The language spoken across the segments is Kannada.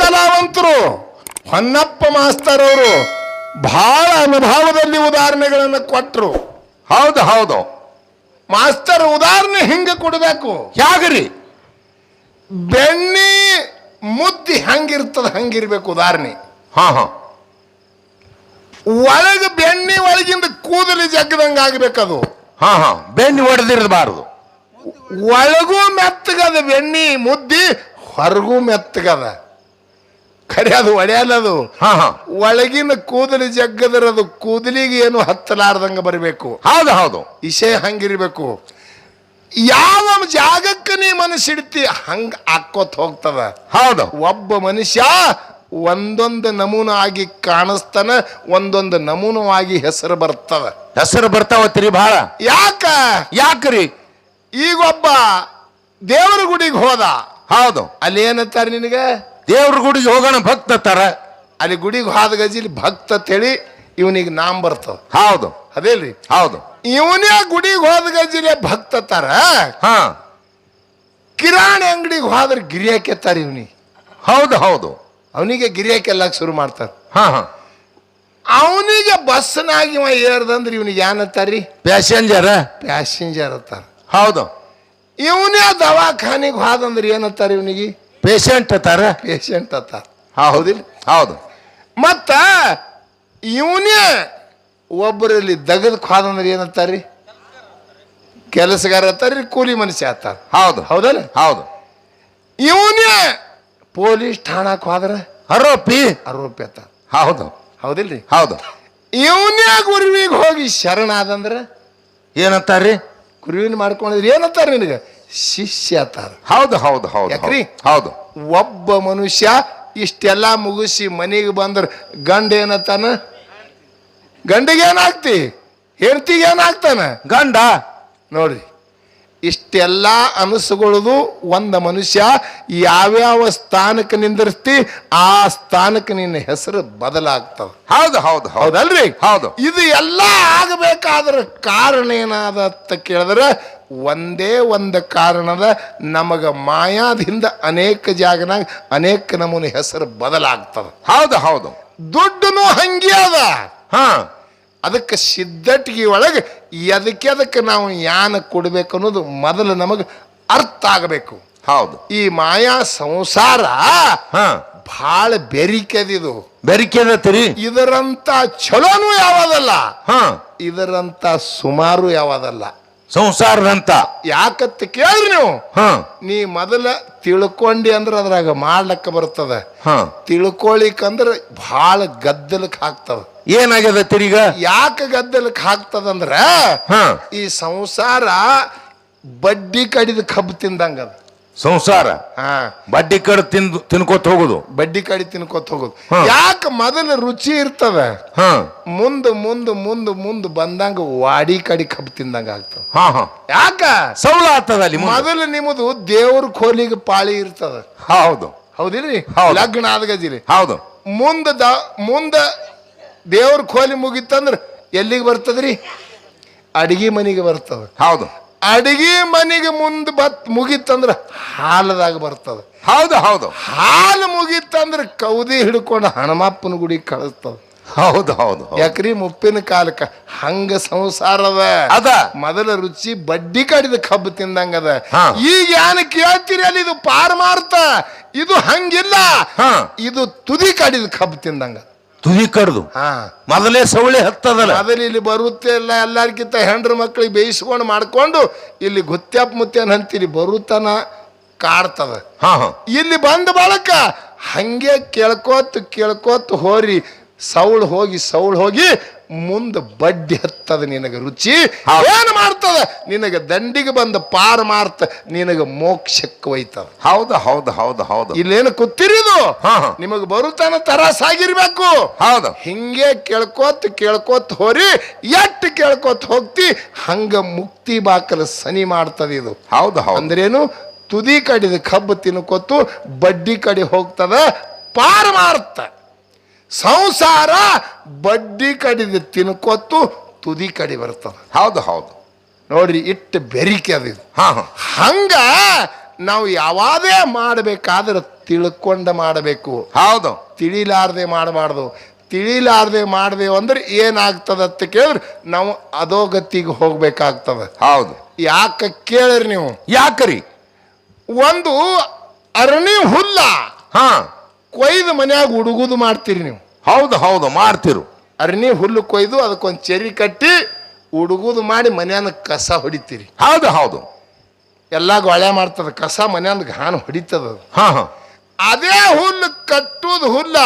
ಕಲಾವಂತರು ಹೊನ್ನಪ್ಪ ಮಾಸ್ತರ್ ಅವರು ಬಹಳ ಅನುಭವದಲ್ಲಿ ಉದಾಹರಣೆಗಳನ್ನು ಕೊಟ್ಟರು. ಹೌದು ಹೌದು ಮಾಸ್ತರ್ ಉದಾಹರಣೆ ಹಿಂಗೆ ಕೊಡಬೇಕು. ಯಾಗ್ರಿ? ಬೆಣ್ಣಿ ಮುದ್ದಿ ಹಂಗಿರ್ತದ ಹಂಗಿರ್ಬೇಕು ಉದಾಹರಣೆ. ಹಾ ಹಾ ಒಳಗ ಬೆಣ್ಣಿ ಒಳಗಿಂದ ಕೂದಲು ಜಗ್ಗದಂಗ ಆಗ್ಬೇಕದು. ಹಾ ಹಾ ಬೆಣ್ಣೆ ಹೊಡೆದಿರಬಾರದು. ಒಳಗೂ ಮೆತ್ತಗದ ಬೆಣ್ಣಿ ಮುದ್ದಿ, ಹೊರಗೂ ಮೆತ್ತಗದ. ಖರೆ ಅದು ಒಡೆಯಲ್ಲದು. ಹಾ ಹಾ ಒಳಗಿನ ಕೂದಲು ಜಗ್ಗದರದು ಕೂದಲಿಗೆ ಏನು ಹತ್ತಲಾರ್ದಂಗ ಬರಬೇಕು. ಹೌದು ಹೌದು ವಿಷಯ ಹಂಗಿರ್ಬೇಕು. ಯಾವ ಜಾಗಕ್ಕೆ ನೀ ಮನಸ್ಸಿಡ್ತಿ ಹಂಗ ಹಾಕೋತ್ ಹೋಗ್ತದ. ಹೌದು ಒಬ್ಬ ಮನುಷ್ಯ ಒಂದೊಂದು ನಮೂನ ಆಗಿ ಕಾಣಿಸ್ತಾನ, ಒಂದೊಂದು ನಮೂನವಾಗಿ ಹೆಸರು ಬರ್ತದ. ಹೆಸರು ಬರ್ತಾವತ್ರಿ ಬಹಳ. ಯಾಕ್ರಿ? ಈಗ ಒಬ್ಬ ದೇವರ ಗುಡಿಗೆ ಹೋದ. ಹೌದು. ಅಲ್ಲಿ ಏನಂತಾರ ನಿನಗ? ದೇವ್ರ ಗುಡಿಗೆ ಹೋಗೋಣ ಭಕ್ತ ತರ. ಅಲ್ಲಿ ಗುಡಿಗೆ ಹೋದ ಗಜಿಲಿ ಭಕ್ತ ಅಂತೇಳಿ ಇವನಿಗೆ ನಾಮ ಬರ್ತದ. ಹೌದು ಅದೇಲ್ರಿ? ಹೌದು. ಇವನೇ ಗುಡಿಗೆ ಹೋದ ಗಜಿಲೆ ಭಕ್ತ ತರ. ಹಾ ಕಿರಾಣಿ ಅಂಗಡಿಗೆ ಹೋದ್ರೆ ಗಿರಿಯಾಕೆ ತಾರ ಇವನಿಗೆ. ಹೌದು ಹೌದು ಅವನಿಗೆ ಗಿರಿಯಾಕೆ ಎಲ್ಲಾಕ ಶುರು ಮಾಡ್ತಾರ. ಹಾ ಹಾ ಅವನಿಗೆ ಬಸ್ನಾಗ ಇವ ಏರ್ದಂದ್ರೆ ಇವನಿಗೆ ಏನಂತಾರ್ರಿ? ಪ್ಯಾಸೆಂಜರ್. ಪ್ಯಾಸೆಂಜರ್ ಅಂತಾರ. ಹೌದು. ಇವನೇ ದವಾಖಾನಿಗೆ ಹೋದಂದ್ರೆ ಏನಂತಾರ ಇವನಿಗೆ? ಪೇಷಂಟ್ ಅತ್ತಾರ. ಪೇಷಂಟ್ ಅಂತಾರ. ಹೌದಿಲ್ಲ? ಹೌದು. ಮತ್ತ ಇವನೇ ಒಬ್ಬರಲ್ಲಿ ದಗದಕ್ಕೆ ಹೋದಂದ್ರೆ ಏನಂತಾರ್ರಿ? ಕೆಲಸಗಾರ ಅಂತಾರ್ರಿ, ಕೂಲಿ ಮನುಷ್ಯ ಅಂತಾರ. ಹೌದು ಹೌದಲ್ಲ? ಹೌದು. ಇವನೇ ಪೊಲೀಸ್ ಠಾಣಕ್ಕೆ ಹೋದ್ರ ಆರೋಪಿ ಅಂತ. ಹೌದು ಹೌದಿಲ್ರಿ? ಹೌದು. ಇವನೇ ಗುರುವಿಗೆ ಹೋಗಿ ಶರಣಾದಂದ್ರ ಏನಂತಾರ್ರಿ? ಗುರುವಿನ ಮಾಡ್ಕೊಂಡಿದ್ರಿ ಏನಂತಾರ ನಿನಗೆ? ಶಿಷ್ಯ ಅಂತಾರ. ಹೌದು ಹೌದು ಹೌದು ಯಾಕ್ರಿ? ಹೌದು. ಒಬ್ಬ ಮನುಷ್ಯ ಇಷ್ಟೆಲ್ಲ ಮುಗಿಸಿ ಮನೆಗೆ ಬಂದ್ರ ಗಂಡ ಏನತ್ತಾನ? ಗಂಡಿಗೆ ಏನಾಗ್ತಿ? ಹೆಂಡತಿಗೆ ಏನಾಗ್ತಾನ? ಗಂಡ. ನೋಡ್ರಿ, ಇಷ್ಟೆಲ್ಲ ಅನಸುಗೊಳ್ಳೋದು ಒಂದ ಮನುಷ್ಯ ಯಾವ್ಯಾವ ಸ್ಥಾನಕ್ಕೆ ನಿಂದಿರ್ತಿ ಆ ಸ್ಥಾನಕ್ಕೆ ನಿನ್ನ ಹೆಸರು ಬದಲಾಗ್ತದ. ಹೌದು ಹೌದು ಹೌದಲ್ರಿ? ಹೌದು. ಇದು ಎಲ್ಲ ಆಗಬೇಕಾದ್ರ ಕಾರಣ ಏನಾದ ಅಂತ ಕೇಳಿದ್ರೆ ಒಂದೇ ಒಂದು ಕಾರಣದ. ನಮಗ ಮಾಯಾದಿಂದ ಅನೇಕ ಜಾಗನಾಗ ಅನೇಕ ನಮೂನೆ ಹೆಸರು ಬದಲಾಗ್ತದ. ಹೌದು ಹೌದು. ದುಡ್ಡನು ಹಂಗೆ ಅದ. ಹಾ ಅದಕ್ಕೆ ಸಿದ್ಧಟಿಗೆ ಒಳಗೆ ಎದಕ್ಕೆ ನಾವು ಯಾನ ಕೊಡ್ಬೇಕು ಅನ್ನೋದು ಮೊದಲು ನಮಗೆ ಅರ್ಥ ಆಗಬೇಕು. ಹೌದು. ಈ ಮಾಯಾ ಸಂಸಾರ ಹಾ ಬಹಳ ಬೆರಿಕೆದಿದು. ಬೆರಿಕೆದತ್ರಿ. ಇದರಂತ ಚಲೋನು ಯಾವದಲ್ಲ, ಹಾ ಇದರಂತ ಸುಮಾರು ಯಾವದಲ್ಲ. ಸಂಸಾರದಂತ ಯಾಕಂತ ಕೇಳ್ರಿ ನೀವು. ಹಾ ನೀ ಮೊದಲ ತಿಳ್ಕೊಂಡಿ ಅಂದ್ರೆ ಅದ್ರಾಗ ಮಾಡ್ಲಕ್ಕ ಬರ್ತದ. ಹಾ ತಿಳ್ಕೊಳಿಕಂದ್ರ ಬಹಳ ಗದ್ದಲಕ್ಕೆ ಹಾಕ್ತದ. ಏನಾಗ್ಯದ ತಿರ್ಗ? ಯಾಕೆ ಗದ್ದಲಕ್ಕೆ ಹಾಕ್ತದಂದ್ರ ಹಾ ಈ ಸಂಸಾರ ಬಡ್ಡಿ ಕಡಿದ ಕಬ್ಬು ತಿಂದಂಗದ. ಸಂಸಾರ ಹಾ ಬಡ್ಡಿ ಕಡ್ ತಿನ್ಕೋತ ಹೋಗುದು. ಬಡ್ಡಿ ಕಡಿ ತಿನ್ಕೋತ ಹೋಗುದು. ಹಾ. ಯಾಕೆ ಮೊದಲು ರುಚಿ ಇರ್ತದ, ಹಾ ಮುಂದ್ ಮುಂದ್ ಮುಂದ್ ಮುಂದ್ ಬಂದಂಗ ವಾಡಿ ಕಡಿ ಕಬ್ಬು ತಿಂದಂಗ ಆಗ್ತದ. ಹಾ ಹಾ ಯಾಕ? ಸೌಲ ಆಗ್ತದ ಅಲ್ಲಿ ಮುಂದೆ. ಮೊದಲು ನಿಮ್ಮದು ದೇವ್ರ ಕೋಲಿಗೆ ಪಾಳಿ ಇರ್ತದ. ಹೌದು ಹೌದಿಲ್ರಿ? ಹೌದು. ಲಗ್ನ ಆದ ಗಜಿಲಿ ಹೌದು. ಮುಂದ ದೇವ್ರ ಕೋಲಿ ಮುಗಿತಂದ್ರ ಎಲ್ಲಿಗೆ ಬರ್ತದ್ರಿ? ಅಡಿಗೆ ಮನೆಗೆ ಬರ್ತದ. ಹೌದು. ಅಡಿಗೆ ಮನೆಗೆ ಮುಂದೆ ಮುಗಿತಂದ್ರ ಹಾಲದಾಗ ಬರ್ತದ. ಹೌದು ಹೌದು. ಹಾಲು ಮುಗಿತಂದ್ರ ಕೌದಿ ಹಿಡ್ಕೊಂಡು ಹನುಮಪ್ಪನ ಗುಡಿಗೆ ಕಳಿಸ್ತದ. ಹೌದು ಹೌದು. ಯಾಕ್ರಿ? ಮುಪ್ಪಿನ ಕಾಲಕ್ಕ ಹಂಗ ಸಂಸಾರದ ಅದ. ಮೊದಲ ರುಚಿ ಬಡ್ಡಿ ಕಡಿದ ಕಬ್ಬು ತಿಂದಂಗದ. ಹಾ. ಈಗ ಏನ ಕೇಳ್ತೀರಿ ಅಲ್ಲಿ ಇದು ಪಾರಮಾರ್ಥ. ಇದು ಹಂಗಿಲ್ಲ. ಹಾ. ಇದು ತುದಿ ಕಡಿದ ಕಬ್ಬು ತಿಂದಂಗ. ತುದಿ ಕಡ್ದು ಹಾ ಮೊದಲೇ ಸೌಳೆ ಹತ್ತದಲ್ಲ. ಮೊದಲು ಇಲ್ಲಿ ಬರುತ್ತೆ ಎಲ್ಲ ಎಲ್ಲಾರ್ಕಿಂತ ಹೆಂಡ್ರ ಮಕ್ಳಿಗೆ ಬೇಯಿಸ್ಕೊಂಡು ಮಾಡ್ಕೊಂಡು ಇಲ್ಲಿ ಗುತ್ತ್ಯಾಪ್ ಮುತ್ಯಾನ್ ಅಂತೀರಿ ಬರುತ್ತಾನ ಕಾಡ್ತದ. ಹಾ ಹಾ ಇಲ್ಲಿ ಬಂದ ಬಳಕ ಹಂಗೆ ಕೇಳ್ಕೋತ ಹೋರಿ ಸೌಳು ಹೋಗಿ ಮುಂದೆ ಬಡ್ಡಿ ಹತ್ತದ. ನಿನಗ ರುಚಿ ಏನು ಮಾಡ್ತದ? ನಿನಗ ದಂಡಿಗೆ ಬಂದ ಪಾರ ಮಾರ್ತ ನಿನಗ ಮೋಕ್ಷಕ್ಕೆ ಒಯ್ತದ. ಹೌದು ಹೌದು ಹೌದು ಹೌದು. ಇಲ್ಲೇನು ಕೂತಿರಿದು ಹಾ ಹಾ ನಿಮಗ್ ಬರುತ್ತಾನ ತರಾಸಾಗಿರ್ಬೇಕು. ಹೌದು. ಹಿಂಗೆ ಕೇಳ್ಕೋತ ಹೋರಿ ಎಟ್ಟು ಕೇಳ್ಕೋತ ಹೋಗ್ತಿ ಹಂಗ ಮುಕ್ತಿ ಬಾಕಲ ಸನಿ ಮಾಡ್ತದ ಇದು. ಹೌದು ಹೌದು. ಅಂದ್ರೇನು? ತುದಿ ಕಡಿದ ಕಬ್ಬು ತಿನ್ಕೋತು ಬಡ್ಡಿ ಕಡಿ ಹೋಗ್ತದ. ಪಾರಮಾರ್ಥ ಸಂಸಾರ ಬಡ್ಡಿ ಕಡಿದ ತಿನ್ಕೋತು ತುದಿ ಕಡಿ ಬರ್ತದ. ಹೌದು ಹೌದು. ನೋಡ್ರಿ ಇಟ್ಟು ಬೆರಿಕೆ ಅದು. ಹಾ ಹಾ ಹಂಗ ನಾವು ಯಾವಾದೇ ಮಾಡಬೇಕಾದ್ರೆ ತಿಳ್ಕೊಂಡ ಮಾಡಬೇಕು, ಹೌದು ತಿಳಿಲಾರ್ದೆ ಮಾಡಬಾರ್ದು. ತಿಳಿಲಾರ್ದೆ ಮಾಡ್ದೇವು ಅಂದ್ರೆ ಏನಾಗ್ತದ ಅಂತ ಕೇಳಿದ್ರೆ ನಾವು ಅಧೋಗತಿಗೆ ಹೋಗ್ಬೇಕಾಗ್ತದ. ಹೌದು. ಯಾಕೆ ಕೇಳ್ರಿ ನೀವು, ಯಾಕ್ರಿ? ಒಂದು ಅರಣಿ ಹುಲ್ಲ ಹಾ ಕೊಯ್ದು ಮನ್ಯಾಗ ಹುಡುಗುದು ಮಾಡ್ತೀರಿ ನೀವು. ಹೌದು ಹೌದು ಮಾಡ್ತಿರು. ಅರಣಿ ಹುಲ್ಲು ಕೊಯ್ದು ಅದಕ್ಕೊಂದು ಚೆರಿ ಕಟ್ಟಿ ಹುಡುಗುದು ಮಾಡಿ ಮನ್ಯಾನ ಕಸ ಹೊಡಿತೀರಿ. ಹೌದು ಹೌದು. ಎಲ್ಲ ಗೊಳೆ ಮಾಡ್ತದ, ಕಸ ಮನ್ಯಾನ ಘಾನ ಹೊಡಿತದ. ಹಾ ಹಾ. ಅದೇ ಹುಲ್ಲು ಕಟ್ಟುದು ಹುಲ್ಲ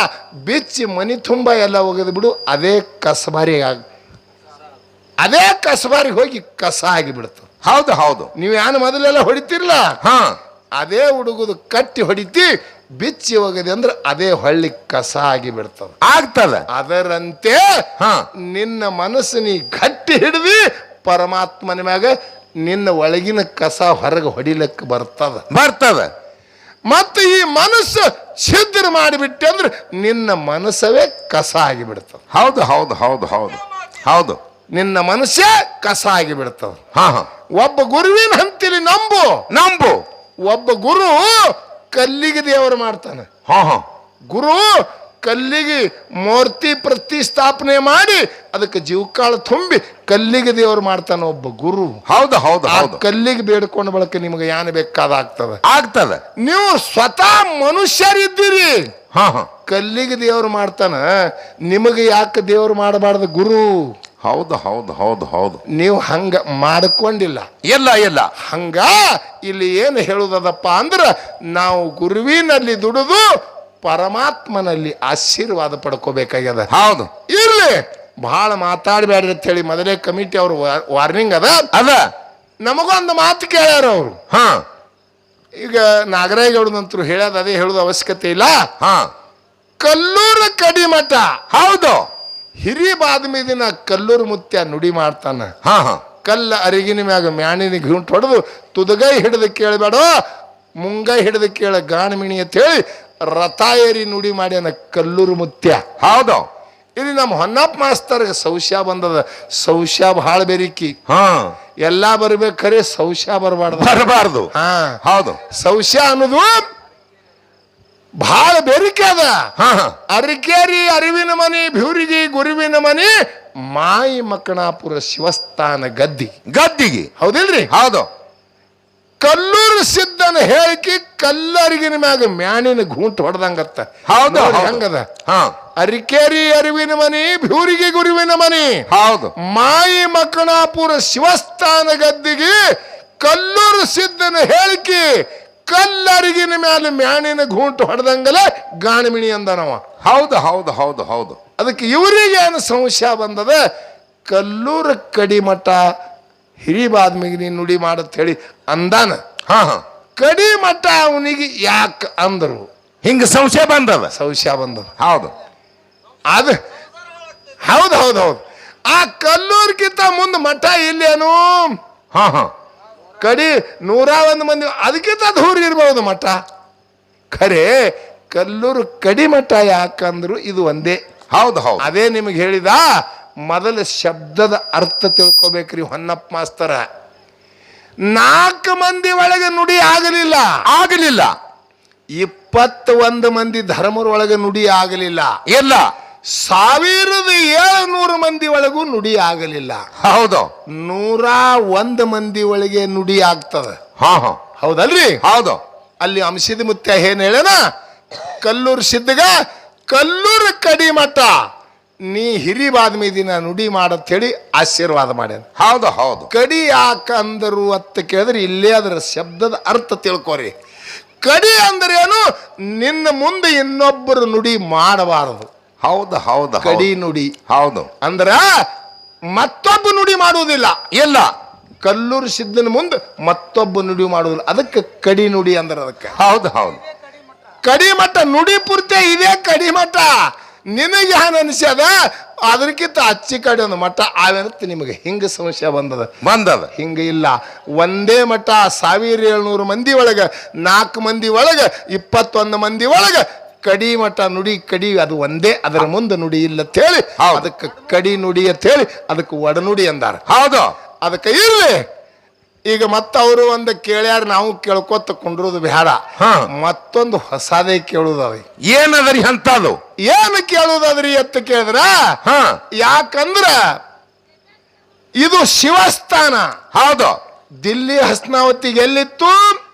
ಬಿಚ್ಚಿ ಮನಿ ತುಂಬ ಎಲ್ಲ ಒಗೆದು ಬಿಡು, ಅದೇ ಕಸಬಾರಿಗೆ ಹೋಗಿ ಕಸ ಆಗಿಬಿಡ್ತು. ಹೌದು ಹೌದು. ನೀವು ಏನು ಮೊದಲೆಲ್ಲ ಹೊಡಿತಿರ್ಲ, ಹಾ ಅದೇ ಹುಡುಗುದು ಕಟ್ಟಿ ಹೊಡಿತಿ ಬಿಚ್ಚಿ ಒಗದೆ ಅಂದ್ರೆ ಅದೇ ಹೊಳ್ಳಿ ಕಸ ಆಗಿ ಬಿಡ್ತದ, ಆಗ್ತದ. ಅದರಂತೆ ಹಾ ನಿನ್ನ ಮನಸ್ಸು ನೀ ಗಟ್ಟಿ ಹಿಡಿದಿ ಪರಮಾತ್ಮನ ಮ್ಯಾಗ ನಿನ್ನ ಒಳಗಿನ ಕಸ ಹೊರಗೆ ಹೊಡಿಲಕ್ಕೆ ಬರ್ತದ. ಮತ್ತೆ ಈ ಮನಸ್ಸು ಛಿದ್ರ ಮಾಡಿಬಿಟ್ಟೆ ಅಂದ್ರೆ ನಿನ್ನ ಮನಸ್ಸವೇ ಕಸ ಆಗಿಬಿಡ್ತದೆ. ಹೌದು ಹೌದು ಹೌದು ಹೌದು ಹೌದು. ನಿನ್ನ ಮನಸ್ಸೇ ಕಸ ಆಗಿಬಿಡ್ತದ. ಹಾ ಹಾ. ಒಬ್ಬ ಗುರುವಿನ ಹಂತಲಿ ನಂಬು. ಒಬ್ಬ ಗುರು ಕಲ್ಲಿಗೆ ದೇವರು ಮಾಡ್ತಾನೆ. ಹಾ ಹಾ. ಗುರು ಕಲ್ಲಿಗೆ ಮೂರ್ತಿ ಪ್ರತಿಷ್ಠಾಪನೆ ಮಾಡಿ ಅದಕ್ಕೆ ಜೀವಕಾಳು ತುಂಬಿ ಕಲ್ಲಿಗೆ ದೇವರು ಮಾಡ್ತಾನೆ ಒಬ್ಬ ಗುರು. ಹೌದು ಹೌದು ಆ ಹೌದು. ಕಲ್ಲಿಗೆ ಬೇಡ್ಕೊಂಡ ಬಳಕ ನಿಮಗೆ ಯಾನು ಬೇಕಾದ ಆಗ್ತದ. ನೀವು ಸ್ವತಃ ಮನುಷ್ಯರಿದ್ದೀರಿ. ಹಾ ಹಾ. ಕಲ್ಲಿಗೆ ದೇವರು ಮಾಡ್ತಾನ, ನಿಮಗೆ ಯಾಕೆ ದೇವರು ಮಾಡಬಾರ್ದು ಗುರು? ಹೌದು ಹೌದು ಹೌದು ಹೌದು. ನೀವು ಹಂಗ ಮಾಡ್ಕೊಂಡಿಲ್ಲ. ಇಲ್ಲ ಹಂಗ ಇಲ್ಲಿ ಏನು ಹೇಳುದಪ್ಪ ಅಂದ್ರ ನಾವು ಗುರುವಿನಲ್ಲಿ ದುಡಿದು ಪರಮಾತ್ಮನಲ್ಲಿ ಆಶೀರ್ವಾದ ಪಡ್ಕೋಬೇಕಾಗ್ಯದ. ಹೌದು. ಇರ್ಲಿ, ಬಹಳ ಮಾತಾಡಬೇಡ್ರಿ ಅಂತ ಹೇಳಿ ಮೊದಲೇ ಕಮಿಟಿ ಅವ್ರು ವಾರ್ನಿಂಗ್ ಅದ. ನಮಗೊಂದು ಮಾತು ಕೇಳ್ಯಾರ ಅವರು. ಹಾ. ಈಗ ನಾಗರಾಯಗೌಡನಂತರು ಹೇಳ್ಯಾದ, ಅದೇ ಹೇಳುದು ಅವಶ್ಯಕತೆ ಇಲ್ಲ. ಹಾ. ಕಲ್ಲೂರು ಕಡಿಮಠ, ಹೌದು, ಹಿರಿಬಾದ್ಮಿ ದಿನ ಕಲ್ಲೂರು ಮುತ್ಯ ನುಡಿ ಮಾಡ್ತಾನ. ಹಾ ಹಾ. ಕಲ್ಲ ಅರಿಗಿನ ಮ್ಯಾಗ ಮ್ಯಾಣಿನ ಗುಂಟು ಹೊಡೆದು ತುದಗೈ ಹಿಡಿದು ಕೇಳಬೇಡ, ಮುಂಗೈ ಹಿಡಿದು ಕೇಳ ಗಾಣಮಿಣಿ ಅಂತ ಹೇಳಿ ರಥಾಯರಿ ನುಡಿ ಮಾಡ್ಯಾನ ಕಲ್ಲೂರು ಮುತ್ಯ. ಹೌದು. ಇಲ್ಲಿ ನಮ್ಮ ಹೊನ್ನಪ್ಪ ಮಾಸ್ತರ್ಗೆ ಸೌಶ್ಯ ಬಂದದ. ಸೌಶ್ಯ ಬಹಳ ಬೆರಿಕಿ. ಹಾ. ಎಲ್ಲಾ ಬರ್ಬೇಕಾರೆ ಸೌಶ್ಯ ಬರಬಾರ್ದು. ಹಾ ಹೌದು. ಸೌಶ್ಯ ಅನ್ನೋದು ಬಹಳ ಬೆರಿಕೆ ಅದ. ಹಾ ಹಾ. ಅರಿಕೇರಿ ಅರಿವಿನ ಮನಿ, ಭ್ಯೂರಿಗಿ ಗುರುವಿನ ಮನಿ, ಮಾಯಿ ಮಕ್ಕಣಾಪುರ ಶಿವಸ್ಥಾನ ಗದ್ದಿಗೆ. ಹೌದಿಲ್ರಿ? ಹೌದು. ಕಲ್ಲೂರು ಸಿದ್ಧನ ಹೇಳಿಕೆ ಕಲ್ಲರಿಗಿನ ಮ್ಯಾಗ ಮ್ಯಾಣಿನ ಗೂಂಟು ಹೊಡೆದಂಗತ್ತ. ಹೌದು. ಹೆಂಗದ? ಹಾ. ಅರಿಕೇರಿ ಅರಿವಿನ ಮನಿ, ಭ್ಯೂರಿಗೆ ಗುರುವಿನ ಮನಿ, ಹೌದು. ಮಾಯಿ ಮಕ್ಕಣಾಪುರ ಶಿವಸ್ಥಾನ ಗದ್ದಿಗೆ ಕಲ್ಲೂರು ಸಿದ್ಧನ ಹೇಳಿಕೆ ಕಲ್ಲರಿಗಿನ ಮ್ಯಾಲ ಮ್ಯಾಣಿನ ಗೂಂಟು ಹೊಡೆದಂಗಲ್ಲ ಗಾಣಮಿಣಿ ಅಂದನವ. ಹೌದು ಹೌದು ಹೌದು ಹೌದು. ಅದಕ್ಕೆ ಇವರಿಗೆ ಏನು ಸಂಶಯ ಬಂದದ, ಕಲ್ಲೂರು ಕಡಿಮಠ ಹಿರಿಬಾದ್ಮಿಗೆ ನುಡಿ ಮಾಡತ್ ಹೇಳಿ ಅಂದಾನ. ಹಾ ಹಾ. ಕಡಿಮಠ ಅವನಿಗೆ ಯಾಕೆ ಅಂದರು? ಹಿಂಗ ಸಂಶಯ ಬಂದದ. ಹೌದು. ಅದು ಹೌದು. ಆ ಕಲ್ಲೂರ್ಗಿಂತ ಮುಂದೆ ಮಠ ಇಲ್ಲೇನು? ಹಾ ಹಾ. ಕಡಿ 101 ಮಂದಿ, ಅದಕ್ಕಿಂತ ದೂರ ಇರ್ಬೋದು ಮಠ. ಖರೆ ಕಲ್ಲೂರು ಕಡಿಮಠ ಯಾಕಂದ್ರು ಇದು ಒಂದೇ. ಹೌದು ಹೌದು. ಅದೇ ನಿಮಗೆ ಹೇಳಿದ ಮೊದಲ ಶಬ್ದದ ಅರ್ಥ ತಿಳ್ಕೊಬೇಕ್ರಿ ಹೊನ್ನಪ್ಪ ಮಾಸ್ತರ. 4 ಮಂದಿ ಒಳಗೆ ನುಡಿ ಆಗಲಿಲ್ಲ. 21 ಮಂದಿ ಧರ್ಮರ ಒಳಗೆ ನುಡಿ ಆಗಲಿಲ್ಲ. ಇಲ್ಲ. 1700 ಮಂದಿ ಒಳಗೂ ನುಡಿ ಆಗಲಿಲ್ಲ. ಹೌದು. 101 ಮಂದಿ ಒಳಗೆ ನುಡಿ ಆಗ್ತದ. ಹಾ ಹಾ. ಹೌದಲ್ರಿ? ಹೌದು. ಅಲ್ಲಿ ಅಂಶದ ಮುತ್ಯ ಏನ್ ಹೇಳನ, ಕಲ್ಲೂರು ಸಿದ್ಧಗ ಕಲ್ಲೂರು ಕಡಿಮಠ ನೀ ಹಿರಿಬಾದ್ಮಿ ದಿನ ನುಡಿ ಮಾಡತ್ ಹೇಳಿ ಆಶೀರ್ವಾದ ಮಾಡ್ಯಾನ. ಹೌದು ಹೌದು. ಕಡಿ ಯಾಕಂದರು ಅಂತ ಕೇಳಿದ್ರೆ ಇಲ್ಲೇ ಅದರ ಶಬ್ದದ ಅರ್ಥ ತಿಳ್ಕೊರಿ. ಕಡಿ ಅಂದ್ರೆ ಏನು? ನಿನ್ನ ಮುಂದೆ ಇನ್ನೊಬ್ಬರು ನುಡಿ ಮಾಡಬಾರದು. ಹೌದು ಹೌದು. ಕಡಿ ನುಡಿ ಹೌದು ಅಂದ್ರ ಮತ್ತೊಬ್ಬ ನುಡಿ ಮಾಡುವುದಿಲ್ಲ. ಇಲ್ಲ. ಕಲ್ಲೂರು ಸಿದ್ಧನ ಮುಂದೆ ಮತ್ತೊಬ್ಬ ನುಡಿ ಮಾಡುವುದಿಲ್ಲ. ಅದಕ್ಕೆ ಕಡಿ ನುಡಿ ಅಂದ್ರೆ ಅದಕ್ಕೆ. ಹೌದು ಹೌದು. ಕಡಿಮಠ ನುಡಿ ಪೂರ್ತಿ ಇದೇ ಕಡಿಮಠ. ನಿನಗೆ ಏನ್ ಅನಿಸ್ಯದ? ಅದಕ್ಕಿಂತ ಅಚ್ಚಿ ಕಡೆ ಒಂದು ಮಠ ಆವೇನಂತ ನಿಮಗೆ ಹಿಂಗ ಸಂಶಯ ಬಂದದ. ಹಿಂಗ ಇಲ್ಲ. ಒಂದೇ ಮಠ 1700 ಮಂದಿ ಒಳಗ 4 ಮಂದಿ ಒಳಗ 21 ಮಂದಿ ಒಳಗ ಕಡಿ ಮಠ ನುಡಿ ಕಡಿ ಅದು ಒಂದೇ. ಅದರ ಮುಂದೆ ನುಡಿ ಇಲ್ಲ ಅಂತ ಹೇಳಿ ಅದಕ್ಕೆ ಕಡಿ ನುಡಿ ಅಂತ ಹೇಳಿ ಅದಕ್ಕೆ ಒಡನುಡಿ ಅಂದಾರ. ಹೌದು. ಅದಕ್ಕೆ ಇರ್ಲಿ. ಈಗ ಮತ್ತ ಅವರು ಒಂದು ಕೇಳ್ಯಾರ, ನಾವು ಕೇಳ್ಕೊತ ಕುಂಡ್ರುದು ಬೇಡ, ಹಾ. ಮತ್ತೊಂದು ಹೊಸದೇ ಕೇಳುದವಿ. ಏನದರಿ ಅಂತದು? ಏನು ಕೇಳುದದ್ರಿ ಅಂತ ಕೇಳಿದ್ರ, ಹಾ. ಯಾಕಂದ್ರ ಇದು ಶಿವಸ್ಥಾನ. ಹೌದು. ದಿಲ್ಲಿ ಹಸ್ನಾವತಿಗೆ ಎಲ್ಲಿತ್ತು?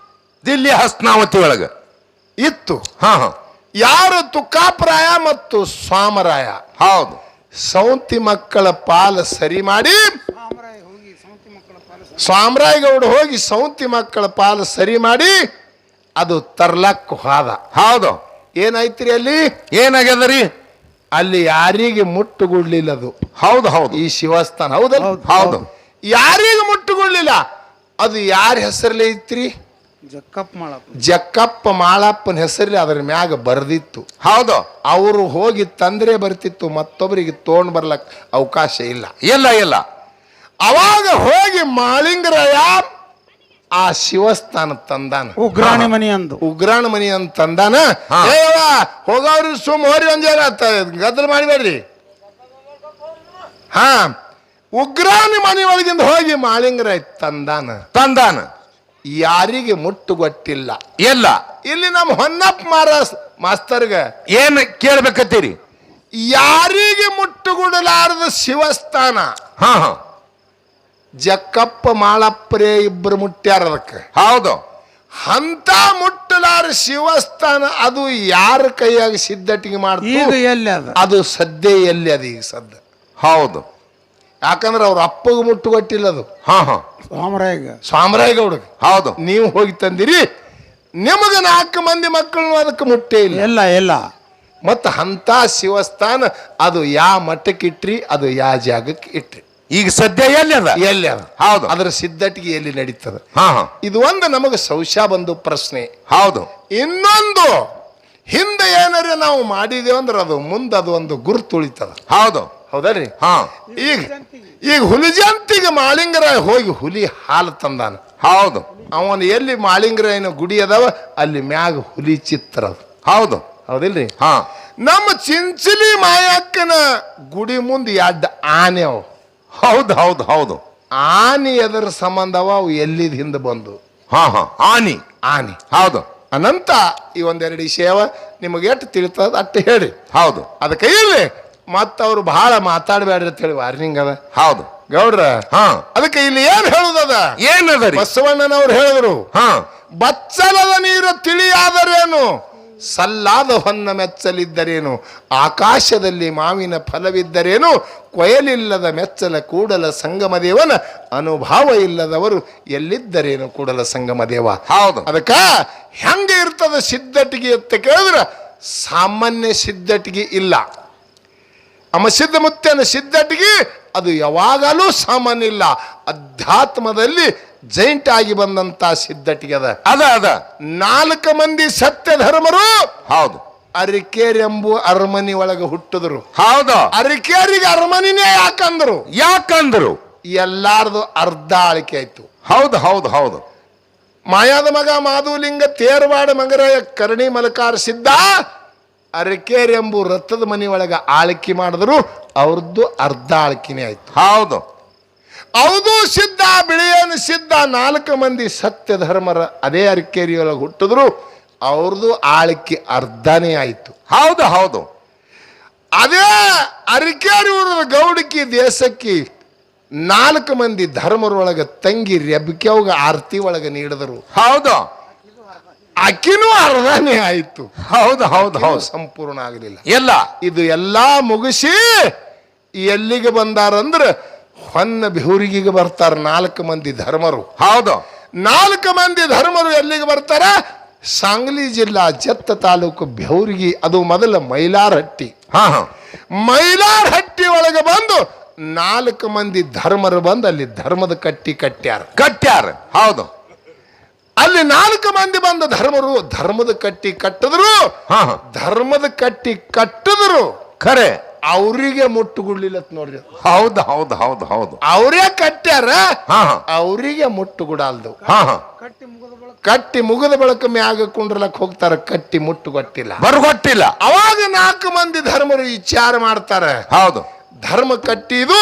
ದಿಲ್ಲಿ ಹಸ್ನಾವತಿ ಒಳಗ ಇತ್ತು. ಹಾ ಹಾ. ಯಾರು? ತುಕಾಪರಾಯ ಮತ್ತು ಸ್ವಾಮರಾಯ. ಹೌದು. ಸೌಂತಿ ಮಕ್ಕಳ ಪಾಲ ಸರಿ ಮಾಡಿ ಸ್ವಾಮರಾಯಗೌಡ ಹೋಗಿ ಸೌಂತಿ ಮಕ್ಕಳ ಪಾಲು ಸರಿ ಮಾಡಿ ಅದು ತರ್ಲಕ್ ಹೋದ. ಹೌದು. ಏನಾಯ್ತ್ರಿ ಅಲ್ಲಿ? ಏನಾಗ್ಯದರಿ? ಅಲ್ಲಿ ಯಾರಿಗೆ ಮುಟ್ಟುಗುಡ್ಲಿಲ್ಲ ಅದು. ಹೌದು ಹೌದು. ಈ ಶಿವಸ್ಥಾನ ಹೌದಲ್ಲ? ಹೌದು. ಯಾರಿಗೆ ಮುಟ್ಟುಗುಡ್ಲಿಲ್ಲ. ಅದು ಯಾರ ಹೆಸರಲ್ಲಿ ಐತ್ರಿ? ಜಕ್ಕಪ್ಪ ಮಾಳಪ್ಪನ ಹೆಸರಲ್ಲಿ ಅದರ ಮ್ಯಾಗ ಬರ್ದಿತ್ತು. ಹೌದು. ಅವರು ಹೋಗಿ ತಂದ್ರೆ ಬರ್ತಿತ್ತು, ಮತ್ತೊಬ್ಬರಿಗೆ ತಗೊಂಡ್ ಬರ್ಲಕ್ ಅವಕಾಶ ಇಲ್ಲ. ಇಲ್ಲ ಇಲ್ಲ. ಅವಾಗ ಹೋಗಿ ಮಾಳಿಂಗರಾಯ ಆ ಶಿವಸ್ಥಾನ ತಂದಾನ. ಉಗ್ರಾಣಿ ಮನಿ ಅಂದು ಉಗ್ರಾಣ ಮನಿ ಅಂತ ತಂದಾನ. ಹಾ. ಹೋಗವ್ರಿ ಸುಮ್ ಹೋರಿ ಒಂದ್ ಜಾಗ ಗದ್ದಲ ಮಾಡಿಬೇಡ್ರಿ. ಹಾ, ಉಗ್ರಾಣಿ ಮನಿ ಒಳಗಿಂದ ಹೋಗಿ ಮಾಳಿಂಗರಾಯ ತಂದಾನ. ತಂದಾನ. ಯಾರಿಗೆ ಮುಟ್ಟುಗೊಟ್ಟಿಲ್ಲ. ಇಲ್ಲ. ಇಲ್ಲಿ ನಮ್ಮ ಹೊನ್ನಪ್ಪ ಮಾಸ್ತರ್ಗ ಏನ್ ಕೇಳ್ಬೇಕತ್ತೀರಿ? ಯಾರಿಗೆ ಮುಟ್ಟುಗುಡಲಾರದ ಶಿವಸ್ಥಾನ. ಹಾ ಹಾ. ಜಕ್ಕಪ್ಪ ಮಾಳಪ್ಪರೇ ಇಬ್ಬರು ಮುಟ್ಟ್ಯಾರ ಅದಕ್ಕೆ. ಹೌದು. ಅಂತ ಮುಟ್ಟಲಾರ ಶಿವಸ್ಥಾನ ಅದು ಯಾರ ಕೈಯಾಗ ಸಿದ್ಧಟಿಗೆ ಮಾಡ್ತೀವಿ ಈಗ ಎಲ್ಲಿ ಅದ? ಅದು ಸದ್ಯ ಎಲ್ಲಿ ಅದು ಈಗ ಸದ್ದ. ಹೌದು. ಯಾಕಂದ್ರೆ ಅವ್ರ ಅಪ್ಪಗೆ ಮುಟ್ಟುಗೊಟ್ಟಿಲ್ಲ ಅದು. ಹಾ ಹಾ. ಸ್ವಾಮರಾಯಗೌಡಗೆ. ಹೌದು. ನೀವು ಹೋಗಿ ತಂದಿರಿ, ನಿಮಗೆ 4 ಮಂದಿ ಮಕ್ಕಳನ್ನು ಅದಕ್ಕೆ ಮುಟ್ಟೇ ಇಲ್ಲ. ಇಲ್ಲ ಇಲ್ಲ. ಮತ್ತ ಅಂತ ಶಿವಸ್ಥಾನ ಅದು ಯಾ ಮಠಕ್ಕೆ ಇಟ್ರಿ, ಅದು ಯಾ ಜಾಗಕ್ಕೆ ಇಟ್ರಿ. ಈಗ ಸದ್ಯ ಎಲ್ಲಿ ಅದ? ಎಲ್ಲಿ ಅದ? ಹೌದು. ಅದರ ಸಿದ್ಧಟಿಗೆ ಎಲ್ಲಿ ನಡೀತದ? ಹಾ ಹಾ. ಇದು ಒಂದು ನಮಗೆ ಸಂಶಯ ಬಂದು ಪ್ರಶ್ನೆ. ಹೌದು. ಇನ್ನೊಂದು, ಹಿಂದೆ ಏನಾರ ನಾವು ಮಾಡಿದೇವ ಅಂದ್ರೆ ಅದು ಮುಂದೆ ಅದು ಒಂದು ಗುರುತು ಉಳಿತದ. ಹೌದು. ಹೌದಲ್ರಿ? ಹಾ. ಈಗ ಹುಲಿಜಂತಿಗೆ ಮಾಳಿಂಗರಾಯ ಹೋಗಿ ಹುಲಿ ಹಾಲು ತಂದಾನ. ಹೌದು. ಅವನು ಎಲ್ಲಿ ಮಾಳಿಂಗರಾಯನ ಗುಡಿ ಅದಾವ ಅಲ್ಲಿ ಮ್ಯಾಗ ಹುಲಿ ಚಿತ್ರ ಅದು. ಹೌದು. ಹೌದಿಲ್ರಿ? ಹಾ. ನಮ್ಮ ಚಿಂಚಲಿ ಮಾಯಕ್ಕನ ಗುಡಿ ಮುಂದೆ 2 ಆನೆ ಅವು. ಹೌದು ಹೌದು ಹೌದು. ಆನೆ ಎದರ ಸಂಬಂಧವ ಅವು ಎಲ್ಲಿದ ಹಿಂದೆ ಬಂದು. ಹಾ ಹಾ. ಆನಿ. ಆನೆ. ಹೌದು. ಅನಂತ ಈ ಒಂದೆರಡು ವಿಷಯವ ನಿಮಗೆ ಎಷ್ಟು ತಿಳಿತದ ಅಟ್ಟು ಹೇಳಿ. ಹೌದು. ಅದಕ್ಕೆ ಇಲ್ಲಿ ಮತ್ತ ಅವ್ರು ಬಹಳ ಮಾತಾಡಬೇಡ್ರಿ ಅಂತ ಹೇಳಿ ವಾರ್ನಿಂಗ್ ಅದ. ಹೌದು ಗೌಡ್ರ. ಹಾ. ಅದಕ್ಕೆ ಇಲ್ಲಿ ಏನ್ ಹೇಳುದದ? ಏನದರಿ? ಬಸವಣ್ಣನವ್ರು ಹೇಳಿದ್ರು, ಹಾ. ಬಚ್ಚಲದ ನೀರು ತಿಳಿಯಾದರೇನು, ಸಲ್ಲಾದ ಹೊನ್ನ ಮೆಚ್ಚಲಿದ್ದರೇನು, ಆಕಾಶದಲ್ಲಿ ಮಾವಿನ ಫಲವಿದ್ದರೇನು, ಕೊಯಲಿಲ್ಲದ ಮೆಚ್ಚಲ ಕೂಡಲ ಸಂಗಮ ದೇವನ ಅನುಭವ ಇಲ್ಲದವರು ಎಲ್ಲಿದ್ದರೇನು ಕೂಡಲ ಸಂಗಮ ದೇವ. ಹೌದು. ಅದಕ್ಕ ಹೆಂಗ ಇರ್ತದ ಸಿದ್ಧಟಿಗೆ ಅಂತ ಕೇಳಿದ್ರ ಸಾಮಾನ್ಯ ಸಿದ್ಧಟಿಗೆ ಇಲ್ಲ. ಸಿದ್ಧ ಮುತ್ತನ ಸಿದ್ಧಟಿಗೆ ಅದು ಯಾವಾಗಲೂ ಸಾಮಾನ್ಯ ಇಲ್ಲ. ಅಧ್ಯಾತ್ಮದಲ್ಲಿ ಜೈಂಟ್ ಆಗಿ ಬಂದಂತ ಸಿದ್ಧಟಿಗೆ ಅದ. ಅದ 4 ಮಂದಿ ಸತ್ಯ ಧರ್ಮರು. ಹೌದು. ಅರಿಕೇರಿ ಎಂಬು ಅರಮನಿ ಒಳಗೆ ಹುಟ್ಟಿದ್ರು. ಹೌದು. ಅರಿಕೇರಿಗೆ ಅರಮನಿನೇ ಯಾಕಂದ್ರು ಎಲ್ಲಾರ್ದು ಅರ್ಧ ಆಳಿಕೆ ಆಯ್ತು. ಹೌದು ಹೌದು ಹೌದು. ಮಾಯಾದ ಮಗ ಮಾಧುಲಿಂಗ ತೇರವಾಡ ಮಂಗರಾಯ ಕರ್ಣಿ ಮಲಕಾರ ಸಿದ್ಧ ಅರಿಕೇರಿ ಎಂಬು ರಥದ ಮನಿ ಒಳಗೆ ಆಳ್ಕೆ ಮಾಡಿದ್ರು. ಅವ್ರದ್ದು ಅರ್ಧ ಆಳ್ಕಿನೇ ಆಯ್ತು. ಹೌದು. ಹೌದು ಸಿದ್ಧ, ಬಿಳಿಯನು ಸಿದ್ಧ 4 ಮಂದಿ ಸತ್ಯ ಧರ್ಮರ ಅದೇ ಅರಿಕೇರಿಯೊಳಗೆ ಹುಟ್ಟಿದ್ರು. ಅವ್ರದ್ದು ಆಳ್ಕೆ ಅರ್ಧನೇ ಆಯ್ತು. ಹೌದು ಹೌದು. ಅದೇ ಅರಿಕೇರಿ ಊರದ ಗೌಡಕಿ ದೇಶಕ್ಕೆ 4 ಮಂದಿ ಧರ್ಮರೊಳಗೆ ತಂಗಿ ರೆಬ್ಕೆವ್ಗ ಆರತಿ ಒಳಗೆ ನೀಡಿದರು. ಹೌದು. ಅಕ್ಕಿನೂ ಅರ್ಧನೇ ಆಯ್ತು. ಹೌದು ಹೌದು ಹೌದು. ಸಂಪೂರ್ಣ ಆಗಲಿಲ್ಲ. ಎಲ್ಲ ಇದು ಎಲ್ಲಾ ಮುಗಿಸಿ ಎಲ್ಲಿಗೆ ಬಂದಾರಂದ್ರೆ ಹೊನ್ನ ಬೆಹೂರಿಗೆ ಬರ್ತಾರ 4 ಮಂದಿ ಧರ್ಮರು. ಹೌದು. 4 ಮಂದಿ ಧರ್ಮರು ಎಲ್ಲಿಗೆ ಬರ್ತಾರ? ಸಾಂಗ್ಲಿ ಜಿಲ್ಲಾ ಜತ್ತ ತಾಲೂಕು ಬೆಹೂರಿಗೆ. ಅದು ಮೊದಲ ಮೈಲಾರಹಟ್ಟಿ. ಹಾ ಹಾ. ಮೈಲಾರಹಟ್ಟಿ ಒಳಗೆ ಬಂದು 4 ಮಂದಿ ಧರ್ಮರು ಬಂದು ಅಲ್ಲಿ ಧರ್ಮದ ಕಟ್ಟಿ ಕಟ್ಟ್ಯಾರ. ಹೌದು. ಅಲ್ಲಿ 4 ಮಂದಿ ಬಂದ ಧರ್ಮರು ಧರ್ಮದ ಕಟ್ಟಿ ಕಟ್ಟಿದ್ರು. ಹಾ ಹಾ. ಧರ್ಮದ ಕಟ್ಟಿ ಕಟ್ಟಿದ್ರು ಖರೆ ಅವರಿಗೆ ಮುಟ್ಟುಗುಡ್ಲಿಲ್ಲ ನೋಡ್ರಿ. ಹೌದು ಹೌದು ಹೌದು ಹೌದು. ಅವರೇ ಕಟ್ಟ್ಯಾರ, ಹಾ ಹಾ. ಅವರಿಗೆ ಮುಟ್ಟುಗುಡಲ್ದು. ಹಾ ಹಾ. ಕಟ್ಟಿ ಮುಗಿದ ಬಳಕ ಮ್ಯಾಗ ಕುಂಡ್ರಲಕ್ ಹೋಗ್ತಾರ, ಕಟ್ಟಿ ಮುಟ್ಟುಗೊಟ್ಟಿಲ್ಲ, ಬರುಗೊಟ್ಟಿಲ್ಲ. ಅವಾಗ 4 ಮಂದಿ ಧರ್ಮರು ವಿಚಾರ ಮಾಡ್ತಾರೆ. ಹೌದು. ಧರ್ಮ ಕಟ್ಟಿದು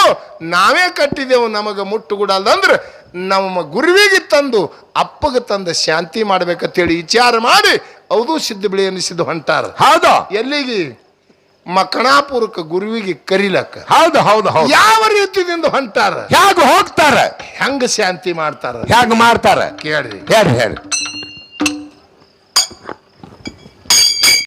ನಾವೇ ಕಟ್ಟಿದೆವು, ನಮಗ ಮುಟ್ಟುಗುಡಲ್ದು ಅಂದ್ರೆ ನಮ್ಮ ಗುರುವಿಗೆ ತಂದು ಅಪ್ಪಗೆ ತಂದು ಶಾಂತಿ ಮಾಡ್ಬೇಕಂತೇಳಿ ವಿಚಾರ ಮಾಡಿ ಹೌದು ಸಿದ್ಧ ಬಿಳಿ ಅನಿಸಿದ್ದು ಹೊಂಟಾರ. ಹೌದು ಎಲ್ಲಿಗೆ? ಮಕಣಾಪುರಕ್ಕೆ ಗುರುವಿಗೆ ಕರಿಲಕ್ಕ. ಹೌದು ಹೌದು ಹೌದು. ಯಾವ ರೀತಿಯಿಂದ ಹೊಂಟಾರ? ಹೇಗ ಹೋಗ್ತಾರ? ಹೆಂಗ ಶಾಂತಿ ಮಾಡ್ತಾರ ಹೇಗ ಮಾಡ್ತಾರ? ಕೇಳ್ರಿ. ಹೇಳಿ ಹೇಳಿ.